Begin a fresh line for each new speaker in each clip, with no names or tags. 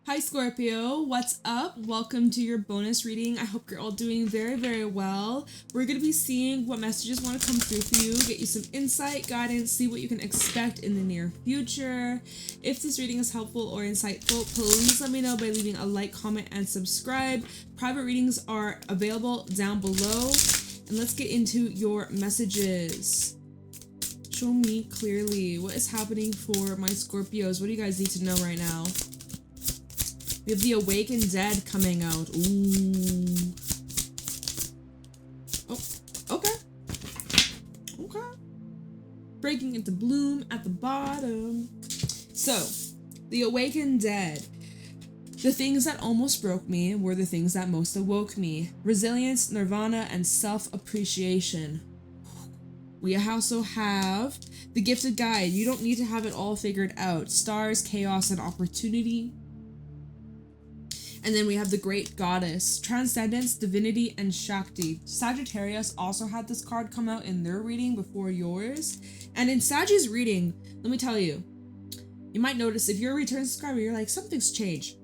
Hi Scorpio, what's up? Welcome to your bonus reading. I hope you're all doing very, very well. We're going to be seeing what messages want to come through for you, get you some insight, guidance, see what you can expect in the near future. If this reading is helpful or insightful, please let me know by leaving a like, comment, and subscribe. Private readings are available down below. And let's get into your messages. Show me clearly what is happening for my Scorpios. What do you guys need to know right now? We have the Awakened Dead coming out. Ooh. Oh, okay. Okay. Breaking into bloom at the bottom. So, the Awakened Dead. The things that almost broke me were the things that most awoke me. Resilience, nirvana, and self-appreciation. We also have the Gifted Guide. You don't need to have it all figured out. Stars, chaos, and opportunity. And then we have the Great Goddess, Transcendence, Divinity, and Shakti. Sagittarius also had this card come out in their reading before yours. And in Sag's reading, let me tell you, you might notice if you're a return subscriber, you're like, something's changed.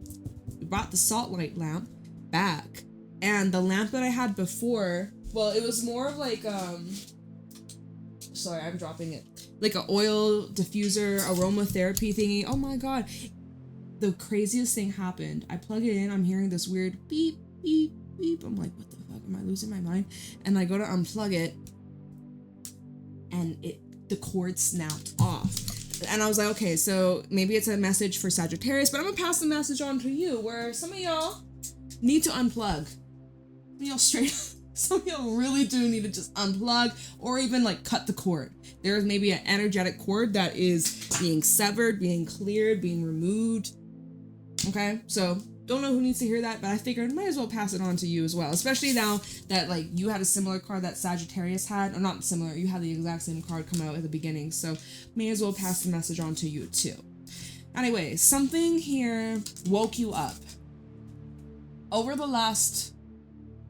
We brought the salt light lamp back. And the lamp that I had before, well, it was more of like, sorry, I'm dropping it. Like an oil diffuser, aromatherapy thingy. Oh my God. The craziest thing happened. I plug it in, I'm hearing this weird beep, beep, beep. I'm like, what the fuck? Am I losing my mind? And I go to unplug it, and the cord snapped off. And I was like, okay, so maybe it's a message for Sagittarius, but I'm gonna pass the message on to you, where some of y'all need to unplug. Some of y'all really do need to just unplug, or even like cut the cord. There's maybe an energetic cord that is being severed, being cleared, being removed. Okay, so don't know who needs to hear that, but I figured might as well pass it on to you as well, especially now that like you had a similar card that Sagittarius had, or not similar, you had the exact same card come out at the beginning, so may as well pass the message on to you too. Anyway, something here woke you up. Over the last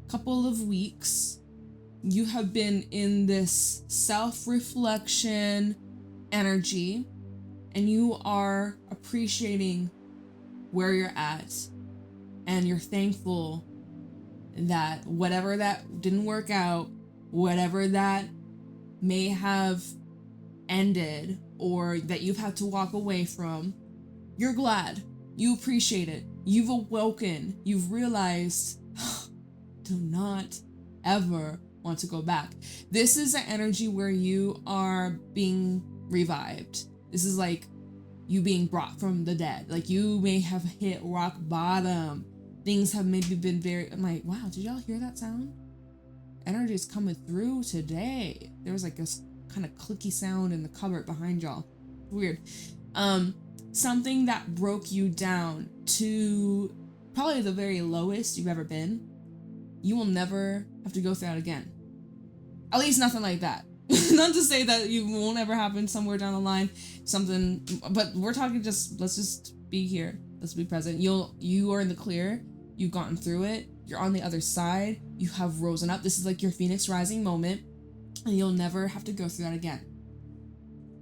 couple of weeks, you have been in this self-reflection energy, and you are appreciating where you're at, and you're thankful that whatever that didn't work out, whatever that may have ended, or that you've had to walk away from, you're glad, you appreciate it, you've awoken, you've realized, do not ever want to go back. This is an energy where you are being revived. This is like you being brought from the dead. Like you may have hit rock bottom. Things have maybe been very, I'm like, wow, did y'all hear that sound? Energy is coming through today. There was like this kind of clicky sound in the cupboard behind y'all. Weird. Something that broke you down to probably the very lowest you've ever been. You will never have to go through that again. At least nothing like that. Not to say that you won't ever happen somewhere down the line, something, but we're talking just, let's just be here. Let's be present. You are in the clear. You've gotten through it. You're on the other side. You have risen up. This is like your Phoenix rising moment, and you'll never have to go through that again.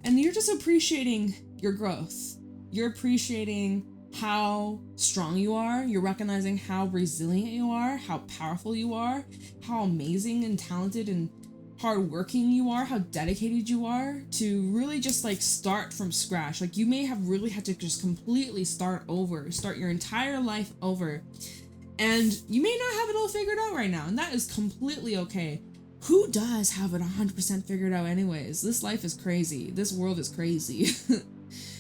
And you're just appreciating your growth. You're appreciating how strong you are. You're recognizing how resilient you are, how powerful you are, how amazing and talented and hardworking you are, how dedicated you are to really just like start from scratch. Like you may have really had to just completely start your entire life over. And you may not have it all figured out right now, and that is completely okay. Who does have it 100% figured out anyways? This life is crazy. This world is crazy.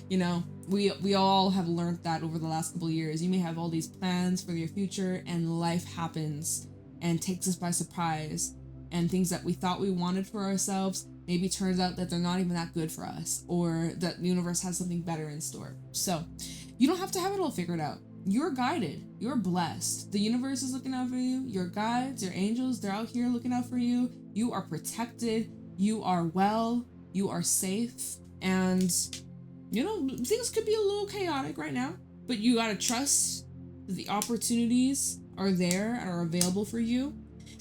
You know, we all have learned that over the last couple of years. You may have all these plans for your future, and life happens and takes us by surprise. And things that we thought we wanted for ourselves maybe turns out that they're not even that good for us, or that the universe has something better in store. So you don't have to have it all figured out. You're guided. You're blessed. The universe is looking out for you. Your guides, your angels, they're out here looking out for you. You are protected. You are well. You are safe. And, you know, things could be a little chaotic right now, but you gotta trust that the opportunities are there and are available for you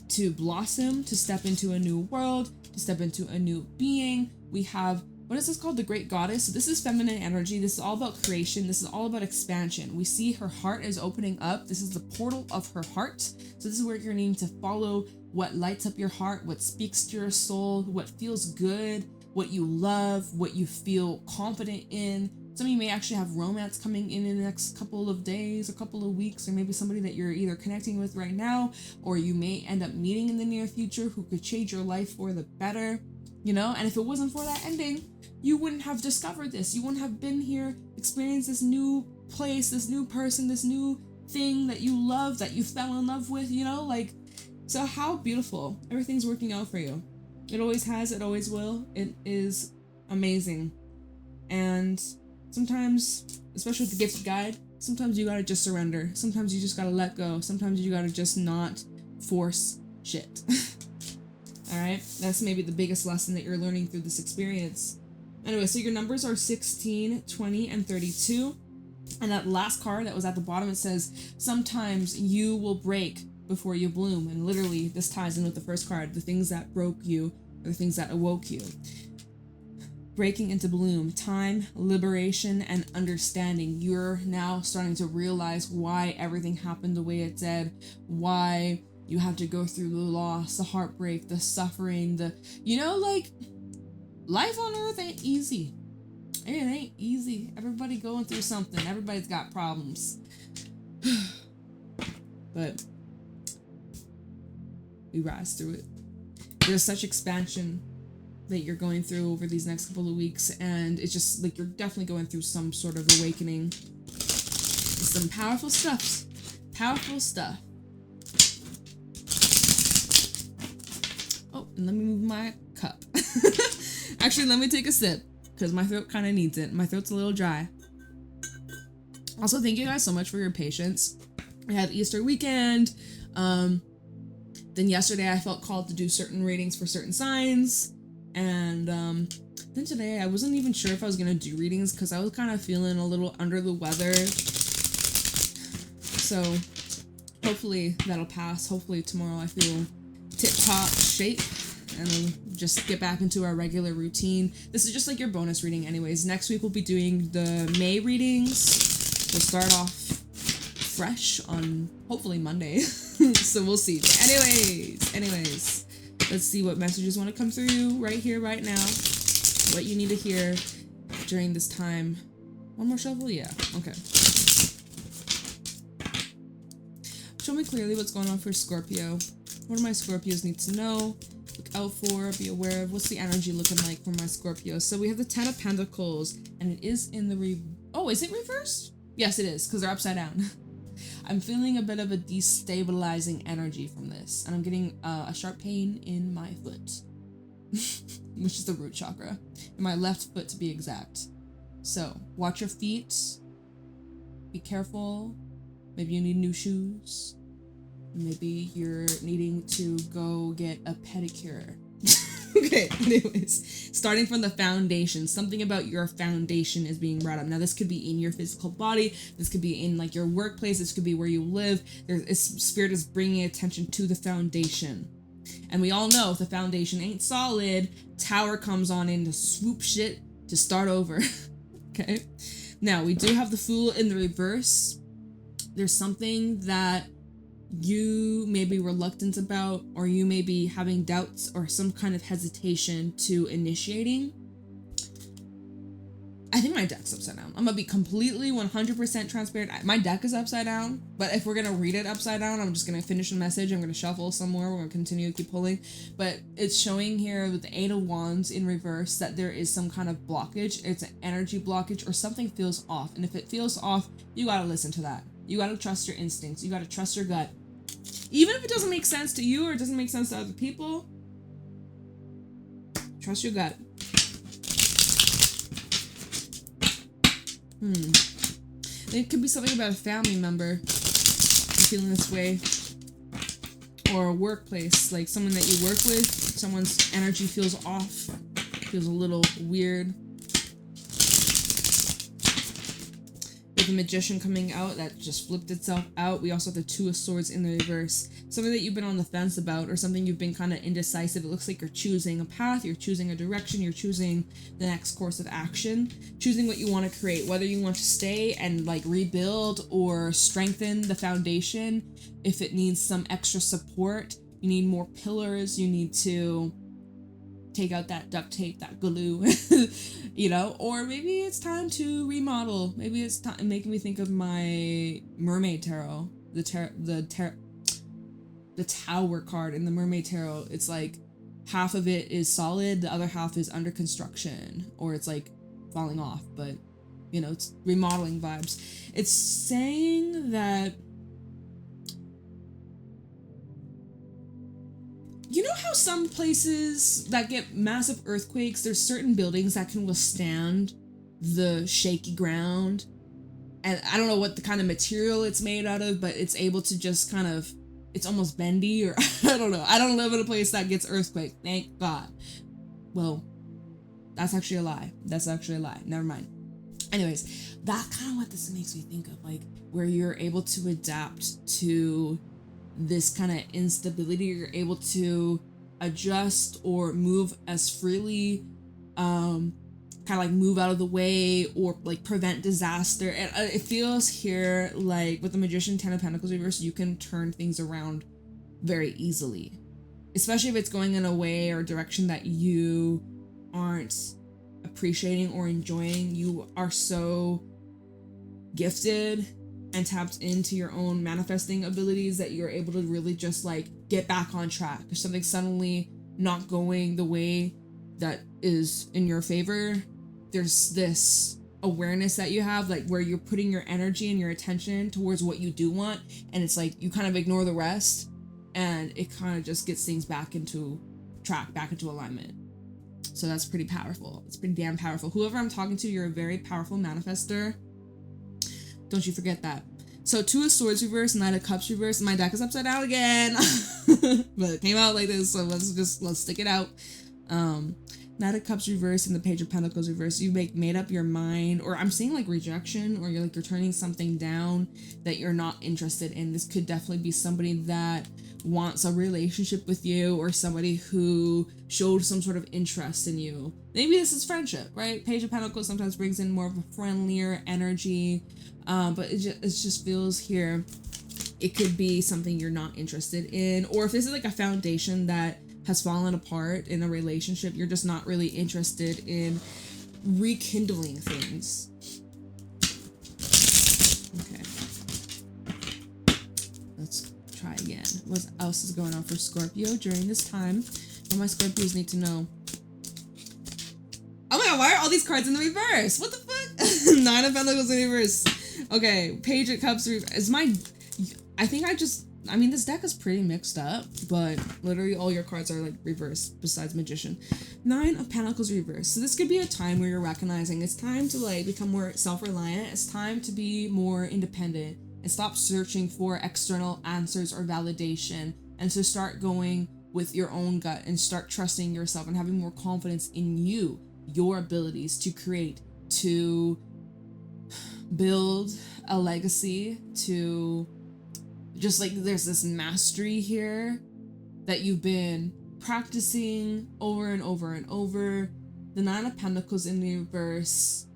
to blossom, to step into a new world, to step into a new being. We have what is this called? The Great Goddess. So this is feminine energy. This is all about creation. This is all about expansion. We see her heart is opening up. This is the portal of her heart. So this is where you're needing to follow what lights up your heart, what speaks to your soul, what feels good, what you love, what you feel confident in. Some of you may actually have romance coming in the next couple of days, a couple of weeks, or maybe somebody that you're either connecting with right now, or you may end up meeting in the near future who could change your life for the better, you know? And if it wasn't for that ending, you wouldn't have discovered this. You wouldn't have been here, experienced this new place, this new person, this new thing that you love, that you fell in love with, you know? Like, so how beautiful. Everything's working out for you. It always has, it always will. It is amazing. And sometimes, especially with the gifted guide, sometimes you gotta just surrender. Sometimes you just gotta let go. Sometimes you gotta just not force shit. Alright? That's maybe the biggest lesson that you're learning through this experience. Anyway, so your numbers are 16, 20, and 32. And that last card that was at the bottom, it says, sometimes you will break before you bloom. And literally, this ties in with the first card. The things that broke you are the things that awoke you. Breaking into bloom, time, liberation, and understanding. You're now starting to realize why everything happened the way it did, why you had to go through the loss, the heartbreak, the suffering, like, life on earth ain't easy. It ain't easy. Everybody going through something. Everybody's got problems. But we rise through it. There's such expansion that you're going through over these next couple of weeks, and it's just like you're definitely going through some sort of awakening. Some powerful stuff. Powerful stuff. Oh, and let me move my cup. Actually, let me take a sip, because my throat kind of needs it. My throat's a little dry. Also, thank you guys so much for your patience. I had Easter weekend. Then yesterday I felt called to do certain readings for certain signs. And then today I wasn't even sure if I was going to do readings because I was kind of feeling a little under the weather. So hopefully that'll pass. Hopefully tomorrow I feel tip-top shape and we'll just get back into our regular routine. This is just like your bonus reading anyways. Next week we'll be doing the May readings. We'll start off fresh on hopefully Monday. So we'll see. But anyways, let's see what messages want to come through you right here, right now. What you need to hear during this time. One more shuffle? Yeah. Okay. Show me clearly what's going on for Scorpio. What do my Scorpios need to know? Look out for, be aware of. What's the energy looking like for my Scorpio? So we have the Ten of Pentacles, and it is in the oh, is it reversed? Yes, it is, because they're upside down. I'm feeling a bit of a destabilizing energy from this, and I'm getting a sharp pain in my foot, which is the root chakra, in my left foot to be exact. So watch your feet, be careful. Maybe you need new shoes. Maybe you're needing to go get a pedicure. Okay, anyways, starting from the foundation, something about your foundation is being brought up. Now, this could be in your physical body. This could be in like your workplace. This could be where you live. Spirit is bringing attention to the foundation. And we all know if the foundation ain't solid, Tower comes on in to swoop shit to start over. Okay. Now, we do have the Fool in the reverse. There's something that you may be reluctant about, or you may be having doubts or some kind of hesitation to initiating. I think my deck's upside down. I'm gonna be completely 100% transparent. My deck is upside down, but if we're gonna read it upside down, I'm just gonna finish the message. I'm gonna shuffle some more. We're gonna continue to keep pulling, but it's showing here with the Eight of Wands in reverse that there is some kind of blockage. It's an energy blockage or something feels off. And if it feels off, you gotta listen to that. You gotta trust your instincts. You gotta trust your gut. Even if it doesn't make sense to you or it doesn't make sense to other people, trust your gut. It could be something about a family member feeling this way, or a workplace, like someone that you work with, someone's energy feels off, feels a little weird. With the Magician coming out, that just flipped itself out. We also have the Two of Swords in the reverse. Something that you've been on the fence about, or something you've been kind of indecisive. It looks like you're choosing a path, you're choosing a direction, you're choosing the next course of action, choosing what you want to create, whether you want to stay and like rebuild or strengthen the foundation. If it needs some extra support, you need more pillars, you need to take out that duct tape, that glue, you know, or maybe it's time to remodel. Maybe it's time, making me think of my Mermaid Tarot, the Tower card in the Mermaid Tarot. It's like half of it is solid, the other half is under construction, or it's like falling off, but you know, it's remodeling vibes. It's saying that, you know how some places that get massive earthquakes, there's certain buildings that can withstand the shaky ground, and I don't know what the kind of material it's made out of, but it's able to just kind of, it's almost bendy, or I don't know. I don't live in a place that gets earthquake, thank God. Well, that's actually a lie. That's actually a lie. Never mind. Anyways, that's kind of what this makes me think of, like where you're able to adapt to this kind of instability. You're able to adjust or move as freely, kind of like move out of the way, or like prevent disaster. And it feels here like with the Magician, 10 of Pentacles reverse, you can turn things around very easily, especially if it's going in a way or direction that you aren't appreciating or enjoying. You are so gifted and tapped into your own manifesting abilities that you're able to really just like get back on track. If something's suddenly not going the way that is in your favor, there's this awareness that you have, like where you're putting your energy and your attention towards what you do want, and it's like you kind of ignore the rest, and it kind of just gets things back into track, back into alignment. So that's pretty powerful. It's pretty damn powerful. Whoever I'm talking to, you're a very powerful manifester. Don't you forget that. So 2 of Swords reverse, Knight of Cups reverse. My deck is upside down again. But it came out like this, so let's stick it out. Knight of Cups reverse and the Page of Pentacles reverse. You made up your mind, or I'm seeing like rejection, or you're turning something down that you're not interested in. This could definitely be somebody that wants a relationship with you, or somebody who showed some sort of interest in you. Maybe this is friendship, right? Page of Pentacles sometimes brings in more of a friendlier energy, but it just feels here it could be something you're not interested in, or if this is like a foundation that has fallen apart in a relationship, you're just not really interested in rekindling things. Okay, let's try again. What else is going on for Scorpio during this time? What my Scorpios need to know. Oh my god, why are all these cards in the reverse? What the fuck? 9 of Pentacles in reverse. Okay, Page of Cups is my... I mean, this deck is pretty mixed up, but literally all your cards are like reversed besides Magician. 9 of Pentacles reverse. So this could be a time where you're recognizing it's time to like become more self-reliant. It's time to be more independent and stop searching for external answers or validation, and to start going with your own gut and start trusting yourself and having more confidence in you, your abilities to create, to build a legacy, to just like there's this mastery here that you've been practicing over and over and over. The 9 of Pentacles in the reverse.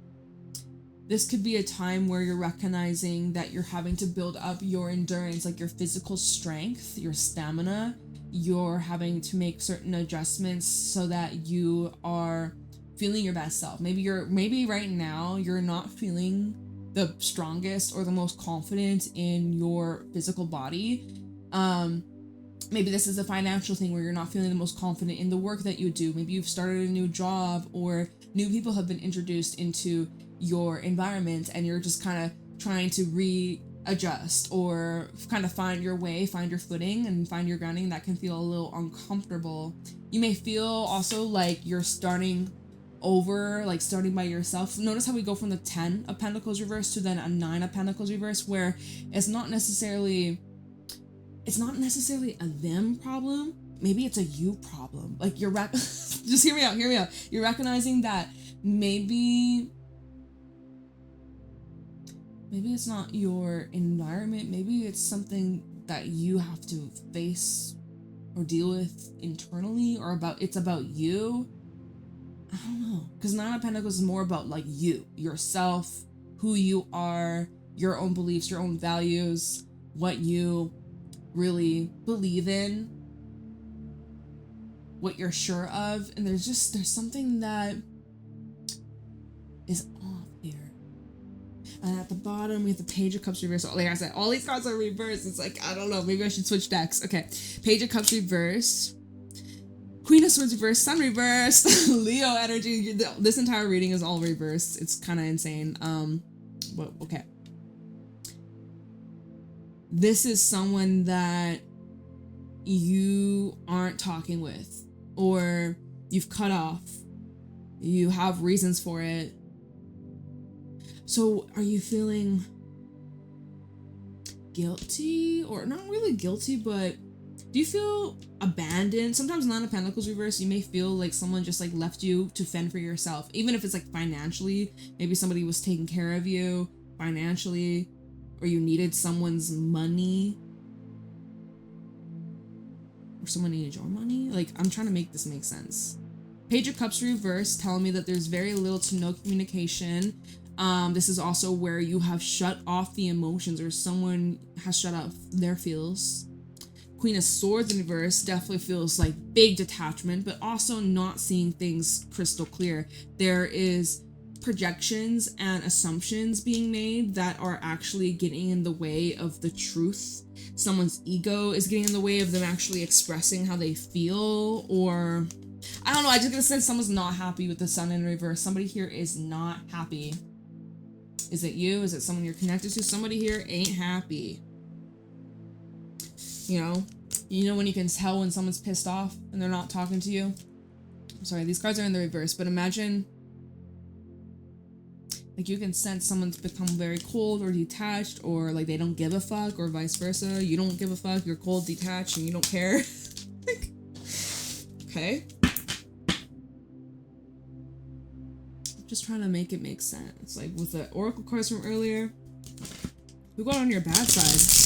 This could be a time where you're recognizing that you're having to build up your endurance, like your physical strength, your stamina. You're having to make certain adjustments so that you are feeling your best self. Maybe right now you're not feeling the strongest or the most confident in your physical body. Maybe this is a financial thing where you're not feeling the most confident in the work that you do. Maybe you've started a new job, or new people have been introduced into your environment, and you're just kind of trying to readjust or kind of find your way, find your footing, and find your grounding. That can feel a little uncomfortable. You may feel also like you're starting over, like starting by yourself. Notice how we go from the 10 of Pentacles reverse to then a 9 of Pentacles reverse, where it's not necessarily a them problem. Maybe it's a you problem. Like you're just hear me out. You're recognizing that maybe maybe it's not your environment. Maybe it's something that you have to face or deal with internally, or it's about you. I don't know. Because Nine of Pentacles is more about like you, yourself, who you are, your own beliefs, your own values, what you really believe in, what you're sure of. And there's something that is off here. And at the bottom, we have the Page of Cups reversed. Like I said, all these cards are reversed. It's like, I don't know, maybe I should switch decks. Okay, Page of Cups reversed. Queen of Swords reversed, Sun reversed, Leo energy. This entire reading is all reversed. It's kind of insane. But okay. This is someone that you aren't talking with, or you've cut off. You have reasons for it. So are you feeling guilty, or not really guilty, but do you feel abandoned? Sometimes Nine of Pentacles reverse, you may feel like someone just like left you to fend for yourself, even if it's like financially. Maybe somebody was taking care of you financially, or you needed someone's money, or someone needed your money. Like, I'm trying to make this make sense. Page of Cups reverse telling me that there's very little to no communication. This is also where you have shut off the emotions, or someone has shut off their feels. Queen of Swords in reverse definitely feels like big detachment, but also not seeing things crystal clear. There is projections and assumptions being made that are actually getting in the way of the truth. Someone's ego is getting in the way of them actually expressing how they feel, or I don't know, I just get a sense someone's not happy with the Sun in reverse. Somebody here is not happy. Is it you? Is it someone you're connected to? Somebody here ain't happy. You know when you can tell when someone's pissed off and they're not talking to you? I'm sorry, these cards are in the reverse, but imagine like you can sense someone's become very cold or detached, or like they don't give a fuck, or vice versa. You don't give a fuck, you're cold, detached, and you don't care. Like, okay. I'm just trying to make it make sense. Like with the Oracle cards from earlier, who got on your bad side?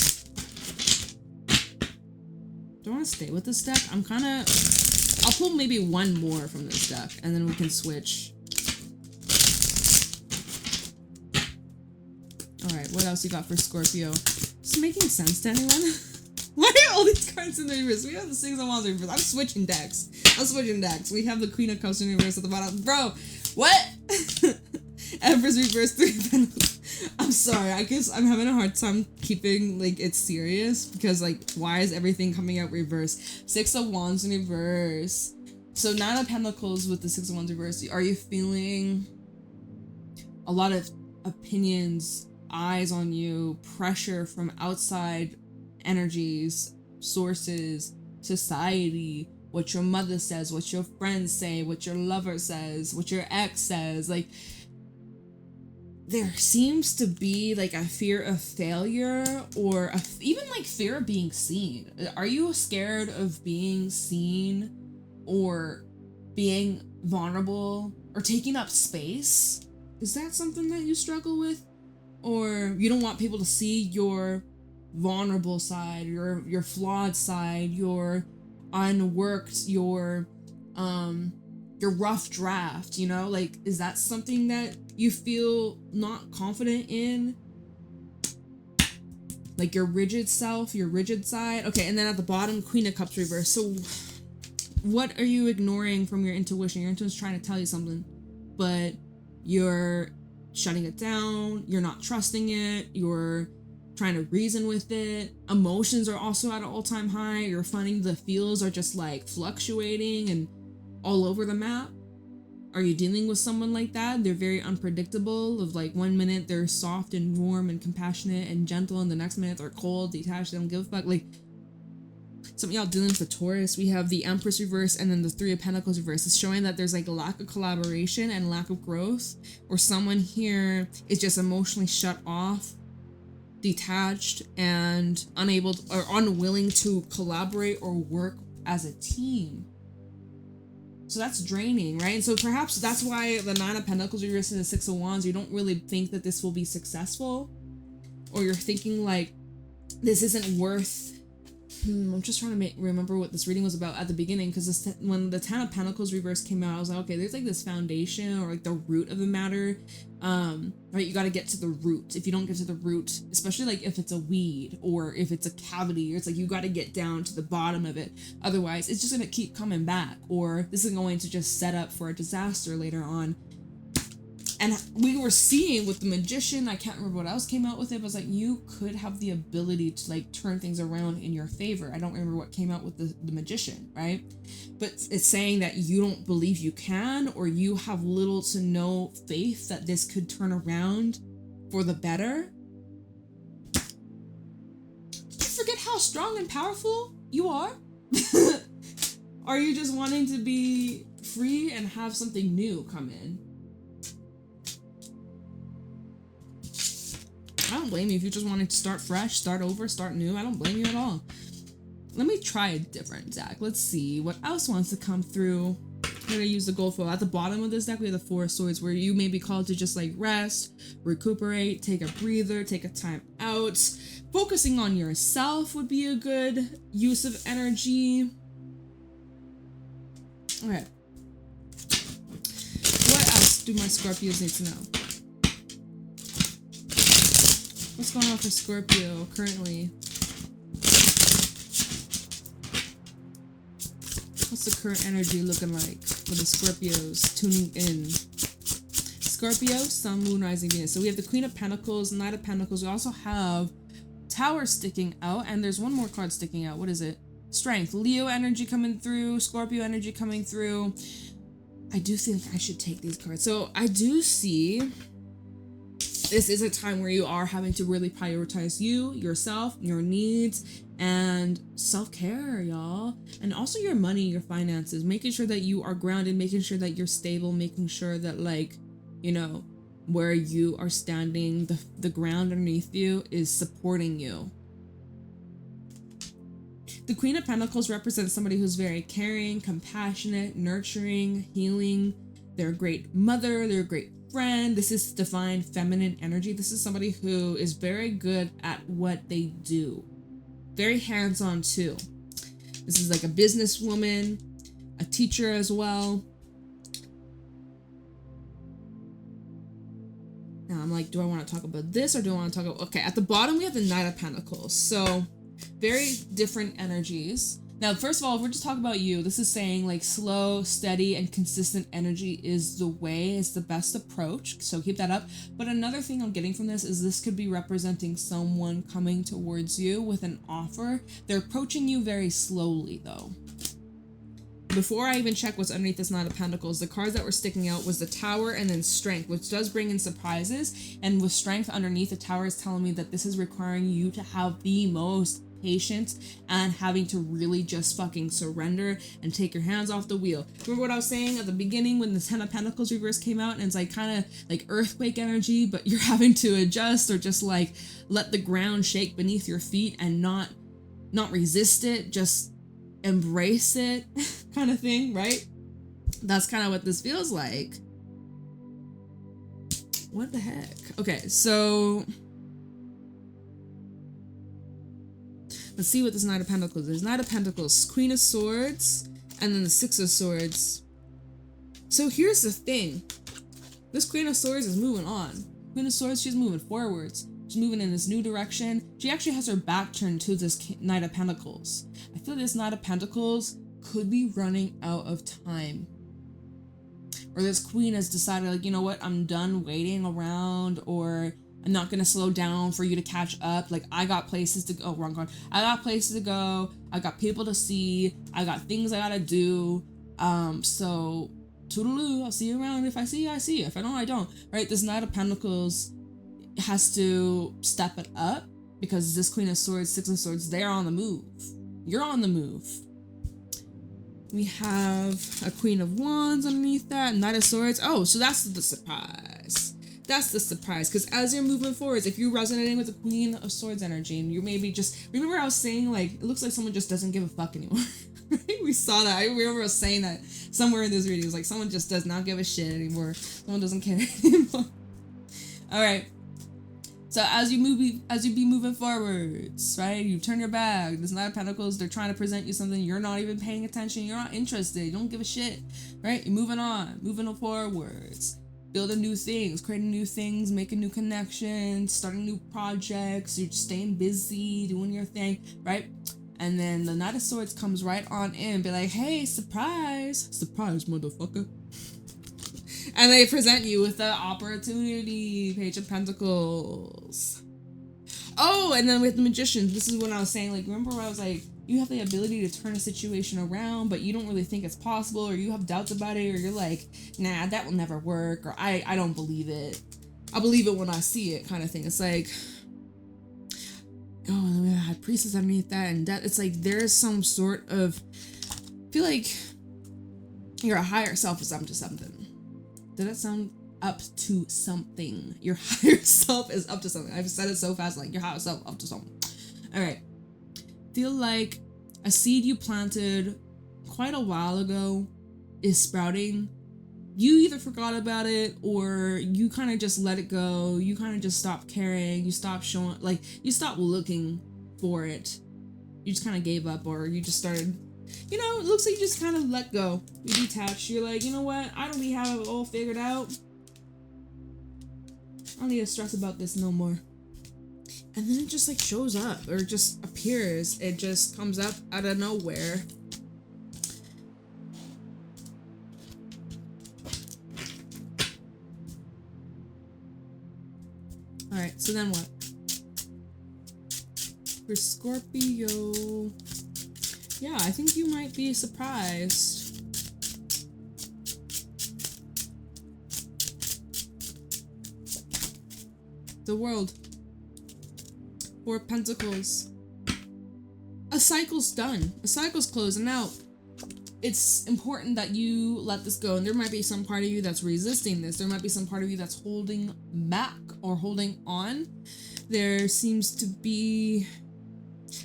Do I want to stay with this deck? I'll pull maybe one more from this deck, and then we can switch. Alright, what else you got for Scorpio? Is this making sense to anyone? Why are all these cards in the reverse? We have the Six of Wands in reverse. I'm switching decks. We have the Queen of Cups in reverse at the bottom. Bro, what? Empress reverse, Three of Pentacles. I'm sorry, I guess I'm having a hard time keeping like it serious, because like, why is everything coming out reverse? Six of Wands in reverse. So Nine of Pentacles with the Six of Wands reverse. Are you feeling a lot of opinions, eyes on you, pressure from outside energies, sources, society, what your mother says, what your friends say, what your lover says, what your ex says? Like, there seems to be like a fear of failure, or even like fear of being seen. Are you scared of being seen, or being vulnerable, or taking up space? Is that something that you struggle with? Or you don't want people to see your vulnerable side, your flawed side, your unworked, your rough draft, like, is that something that you feel not confident in? Like your rigid self, your rigid side? Okay, and then at the bottom, Queen of Cups reverse. So what are you ignoring from your intuition? Your intuition's trying to tell you something, but you're shutting it down, you're not trusting it, you're trying to reason with it. Emotions are also at an all-time high. You're finding the feels are just like fluctuating and all over the map. Are you dealing with someone like that? They're very unpredictable. Of like, one minute they're soft and warm and compassionate and gentle, and the next minute they're cold, detached, they don't give a fuck. Like, some of y'all dealing with the Taurus. We have the Empress reverse and then the Three of Pentacles reverse. It's showing that there's like a lack of collaboration and lack of growth, or someone here is just emotionally shut off, detached, and unable to, or unwilling to collaborate or work as a team. So that's draining, right? And so perhaps that's why the Nine of Pentacles reverse and the Six of Wands, you don't really think that this will be successful. or you're thinking like this isn't worth. I'm just trying to remember what this reading was about at the beginning, because when the Ten of Pentacles reverse came out, I was like, okay, there's like this foundation or like the root of the matter, right? You got to get to the root. If you don't get to the root, especially like if it's a weed or if it's a cavity, it's like you got to get down to the bottom of it. Otherwise, it's just going to keep coming back, or this is going to just set up for a disaster later on. And we were seeing with the Magician, I can't remember what else came out with it, but it's like you could have the ability to like turn things around in your favor. I don't remember what came out with the Magician, right? But it's saying that you don't believe you can, or you have little to no faith that this could turn around for the better. Did you forget how strong and powerful you are? Are you just wanting to be free and have something new come in? I don't blame you if you just wanted to start fresh, start over, start new. I don't blame you at all. Let me try a different deck. Let's see what else wants to come through. I'm gonna use the gold foil. At the bottom of this deck, we have the Four of Swords, where you may be called to just like rest, recuperate, take a breather, take a time out. Focusing on yourself would be a good use of energy. Okay. What else do my Scorpios need to know? What's going on for Scorpio currently? What's the current energy looking like for the Scorpios tuning in? Scorpio, Sun, Moon, Rising, Venus. So we have the Queen of Pentacles, Knight of Pentacles. We also have Tower sticking out, and there's one more card sticking out. What is it? Strength. Leo energy coming through, Scorpio energy coming through. I do think I should take these cards. So I do see this is a time where you are having to really prioritize you, yourself, your needs, and self-care, y'all. And also your money, your finances, making sure that you are grounded, making sure that you're stable, making sure that, like, you know, where you are standing, the ground underneath you is supporting you. The Queen of Pentacles represents somebody who's very caring, compassionate, nurturing, healing. They're a great mother, they're a great friend. This is divine feminine energy. This is somebody who is very good at what they do. Very hands-on too. This is like a businesswoman, a teacher as well. Now I'm like, do I want to talk about this or do I want to talk about... Okay, at the bottom we have the Knight of Pentacles. So very different energies. Now, first of all, if we're just talking about you, this is saying like slow, steady, and consistent energy is the way, it's the best approach. So keep that up. But another thing I'm getting from this is this could be representing someone coming towards you with an offer. They're approaching you very slowly though. Before I even check what's underneath this Knight of Pentacles, the cards that were sticking out was the Tower and then Strength, which does bring in surprises. And with Strength underneath, the Tower is telling me that this is requiring you to have the most patience and having to really just fucking surrender and take your hands off the wheel. Remember what I was saying at the beginning when the Ten of Pentacles reverse came out, and it's like kind of like earthquake energy, but you're having to adjust or just like let the ground shake beneath your feet and not resist it, just embrace it kind of thing, right? That's kind of what this feels like. What the heck? Okay, so let's see what this Knight of Pentacles is. Knight of Pentacles, Queen of Swords, and then the Six of Swords. So here's the thing. This Queen of Swords is moving on. Queen of Swords, she's moving forwards. She's moving in this new direction. She actually has her back turned to this Knight of Pentacles. I feel this Knight of Pentacles could be running out of time. Or this queen has decided, like, you know what, I'm done waiting around, or I'm not going to slow down for you to catch up. Like, I got places to go. Oh, wrong card. I got places to go. I got people to see. I got things I got to do. So, toodaloo. I'll see you around. If I see you, I see you. If I don't, I don't. Right? This Knight of Pentacles has to step it up because this Queen of Swords, Six of Swords, they're on the move. You're on the move. We have a Queen of Wands underneath that. Knight of Swords. Oh, so that's the surprise. That's the surprise, because as you're moving forwards, if you're resonating with the Queen of Swords energy, and you maybe just, remember I was saying, like, it looks like someone just doesn't give a fuck anymore. Right? We saw that. I remember I was saying that somewhere in this reading. It was like, someone just does not give a shit anymore. Someone doesn't care anymore. All right. So as you be moving forwards, right? You turn your back. This Knight of Pentacles, they're trying to present you something. You're not even paying attention. You're not interested. You don't give a shit, right? You're moving on, moving forwards, building new things, creating new things, making new connections, starting new projects. You're just staying busy, doing your thing, right? And then the Knight of Swords comes right on in, be like, hey, surprise, motherfucker. And they present you with the opportunity, Page of Pentacles. Oh, and then with the Magician, this is when I was saying, like, remember when I was like, you have the ability to turn a situation around, but you don't really think it's possible, or you have doubts about it, or you're like, nah, that will never work, or I don't believe it. I believe it when I see it, kind of thing. It's like, oh, and then we had Priestess underneath that, and that, it's like, there's some sort of, I feel like your higher self is up to something. Did that sound up to something? Your higher self is up to something. I've said it so fast, like your higher self up to something. All right. Feel like a seed you planted quite a while ago is sprouting. You either forgot about it or you kind of just let it go. You kind of just stopped caring. You stopped showing, like, you stopped looking for it. You just kind of gave up, or you just started, you know, it looks like you just kind of let go. You detach. You're like, you know what? I don't really have it all figured out. I don't need to stress about this no more. And then it just like shows up, or just appears. It just comes up out of nowhere. Alright, so then what? For Scorpio, yeah, I think you might be surprised. The World. Four of Pentacles. A cycle's done. A cycle's closing out. It's important that you let this go. And there might be some part of you that's resisting this. There might be some part of you that's holding back or holding on. There seems to be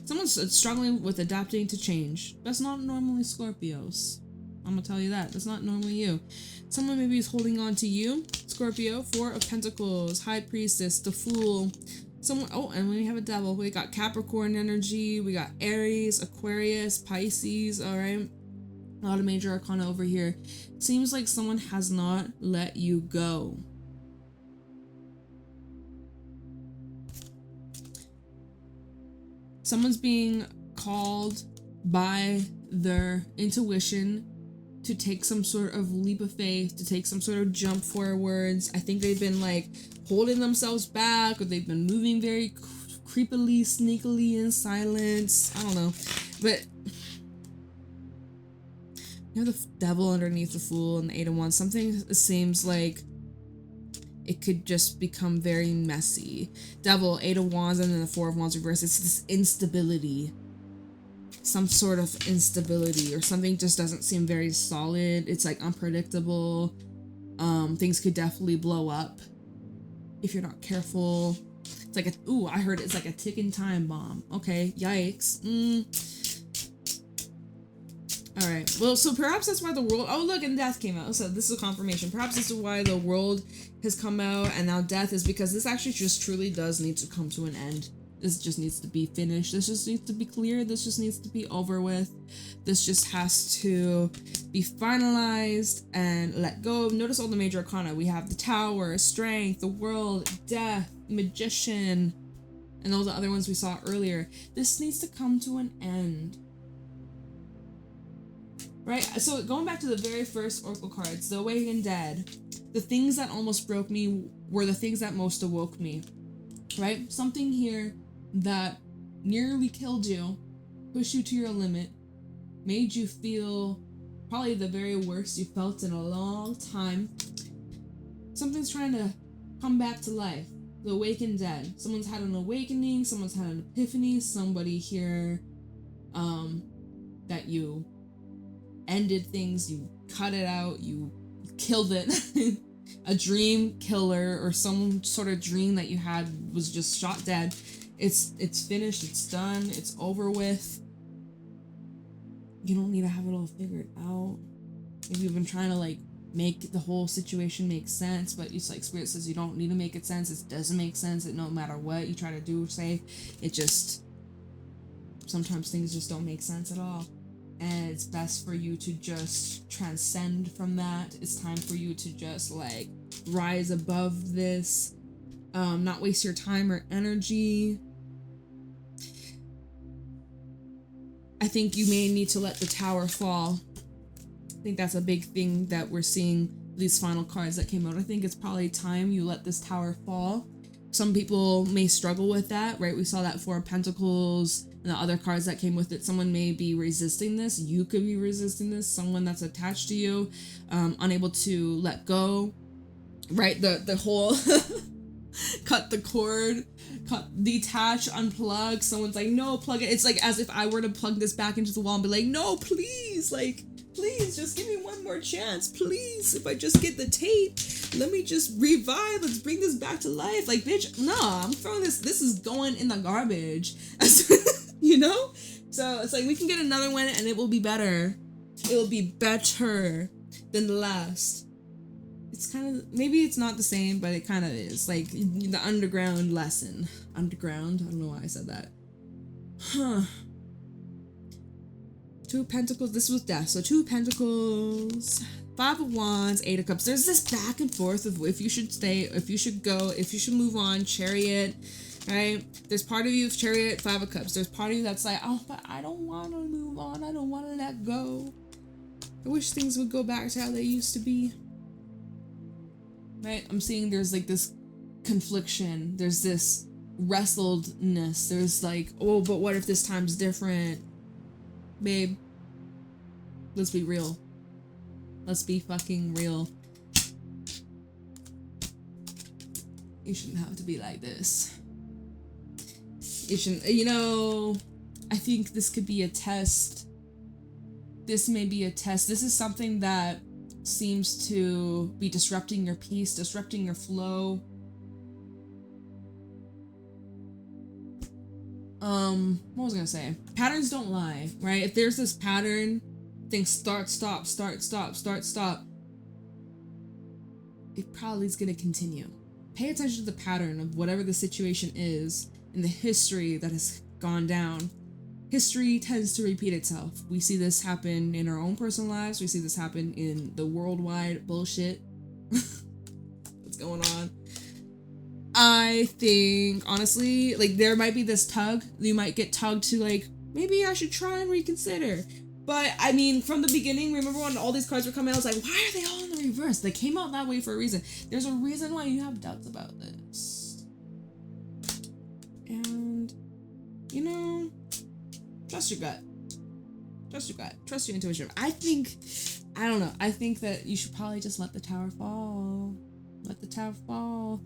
someone's struggling with adapting to change. That's not normally Scorpios. I'm gonna tell you that. That's not normally you. Someone maybe is holding on to you. Scorpio, Four of Pentacles, High Priestess, the Fool. Someone, oh, and we have a Devil. We got Capricorn energy. We got Aries, Aquarius, Pisces, all right? A lot of major arcana over here. Seems like someone has not let you go. Someone's being called by their intuition to take some sort of leap of faith, to take some sort of jump forwards. I think they've been like holding themselves back, or they've been moving very creepily, sneakily in silence. I don't know. But you have the Devil underneath the Fool and the Eight of Wands. Something seems like it could just become very messy. Devil, Eight of Wands, and then the Four of Wands reversed. It's this instability. Some sort of instability, or something just doesn't seem very solid. It's like unpredictable. Things could definitely blow up if you're not careful. It's like I heard it's like a ticking time bomb. Okay, yikes. All right, well, so perhaps that's why the world, oh look, and Death came out. So this is a confirmation. Perhaps this is why the world has come out, and now Death is because this actually just truly does need to come to an end. This just needs to be finished. This just needs to be clear. This just needs to be over with. This just has to be finalized and let go. Notice all the major arcana. We have the Tower, Strength, the World, Death, Magician, and all the other ones we saw earlier. This needs to come to an end. Right? So going back to the very first Oracle cards, the Awakened Dead, the things that almost broke me were the things that most awoke me. Right? Something here that nearly killed you, pushed you to your limit, made you feel probably the very worst you felt in a long time. Something's trying to come back to life. The Awakened Dead. Someone's had an awakening, someone's had an epiphany, somebody here that you ended things, you cut it out, you killed it. A dream killer, or some sort of dream that you had was just shot dead. It's finished, it's done, it's over with. You don't need to have it all figured out. If you've been trying to like make the whole situation make sense, but it's like Spirit says you don't need to make it sense. It doesn't make sense. It no matter what you try to do or say, it just, sometimes things just don't make sense at all. And it's best for you to just transcend from that. It's time for you to just like rise above this, not waste your time or energy. I think you may need to let the tower fall. I think that's a big thing that we're seeing these final cards that came out. I think it's probably time you let this tower fall. Some people may struggle with that, right? We saw that Four of Pentacles and the other cards that came with it. Someone may be resisting this. You could be resisting this. Someone that's attached to you, unable to let go, right? The whole cut the cord, detach, unplug. Someone's like, no, plug it. It's like as if I were to plug this back into the wall and be like, no, please, like, please, just give me one more chance. Please, if I just get the tape, let me just revive. Let's bring this back to life. Like, bitch, no, I'm throwing this. This is going in the garbage. You know? So it's like we can get another one and it will be better. It will be better than the last. It's kind of, maybe it's not the same, but it kind of is. Like the underground lesson. Underground? I don't know why I said that. Huh. Two of Pentacles. This was death. So Two of Pentacles, Five of Wands, Eight of Cups. There's this back and forth of if you should stay, if you should go, if you should move on. Chariot, right? There's part of you, Chariot, Five of Cups. There's part of you that's like, oh, but I don't want to move on. I don't want to let go. I wish things would go back to how they used to be. Right? I'm seeing there's like this confliction. There's this wrestledness. There's like, oh, but what if this time's different? Babe, let's be real. Let's be fucking real. You shouldn't have to be like this. You shouldn't, you know, I think this could be a test. This may be a test. This is something that seems to be disrupting your peace, disrupting your flow. What was I gonna say? Patterns don't lie, right? If there's this pattern, things start, stop, start, stop, start, stop. It probably is gonna continue. Pay attention to the pattern of whatever the situation is in the history that has gone down. History tends to repeat itself. We see this happen in our own personal lives. We see this happen in the worldwide bullshit. What's going on? I think, honestly, like, there might be this tug. You might get tugged to, like, maybe I should try and reconsider. But, I mean, from the beginning, remember when all these cards were coming out, I was like, why are they all in the reverse? They came out that way for a reason. There's a reason why you have doubts about this. And, you know, trust your gut. Trust your gut. Trust your intuition. I think that you should probably just let the tower fall. Let the tower fall.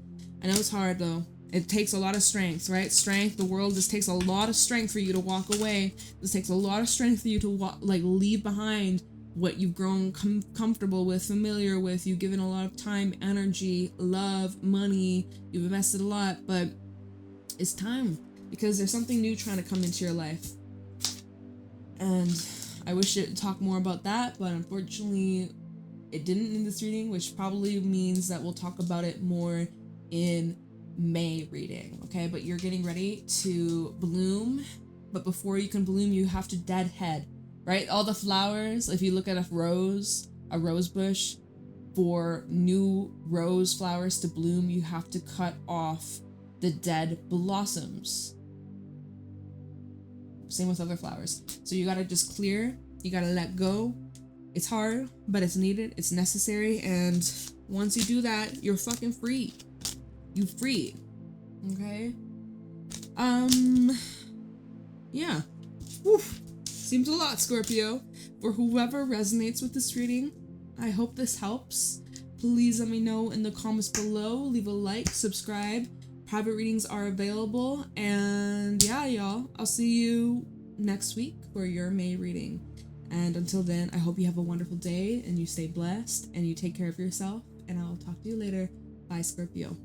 I know it's hard though. It takes a lot of strength, right? Strength. The world just takes a lot of strength for you to walk away. This takes a lot of strength for you to leave behind what you've grown comfortable with, familiar with. You've given a lot of time, energy, love, money. You've invested a lot, but it's time because there's something new trying to come into your life. And I wish it talked more about that, but unfortunately it didn't in this reading, which probably means that we'll talk about it more in May reading, okay? But you're getting ready to bloom, but before you can bloom, you have to deadhead, right? All the flowers, if you look at a rose bush, for new rose flowers to bloom, you have to cut off the dead blossoms. Same with other flowers. So you gotta just clear, you gotta let go. It's hard, but it's needed, it's necessary, and once you do that, you're fucking free. You free. Okay? Yeah. Woof. Seems a lot, Scorpio. For whoever resonates with this reading, I hope this helps. Please let me know in the comments below. Leave a like, subscribe. Private readings are available. And yeah, y'all, I'll see you next week for your May reading. And until then, I hope you have a wonderful day and you stay blessed and you take care of yourself. And I'll talk to you later. Bye, Scorpio.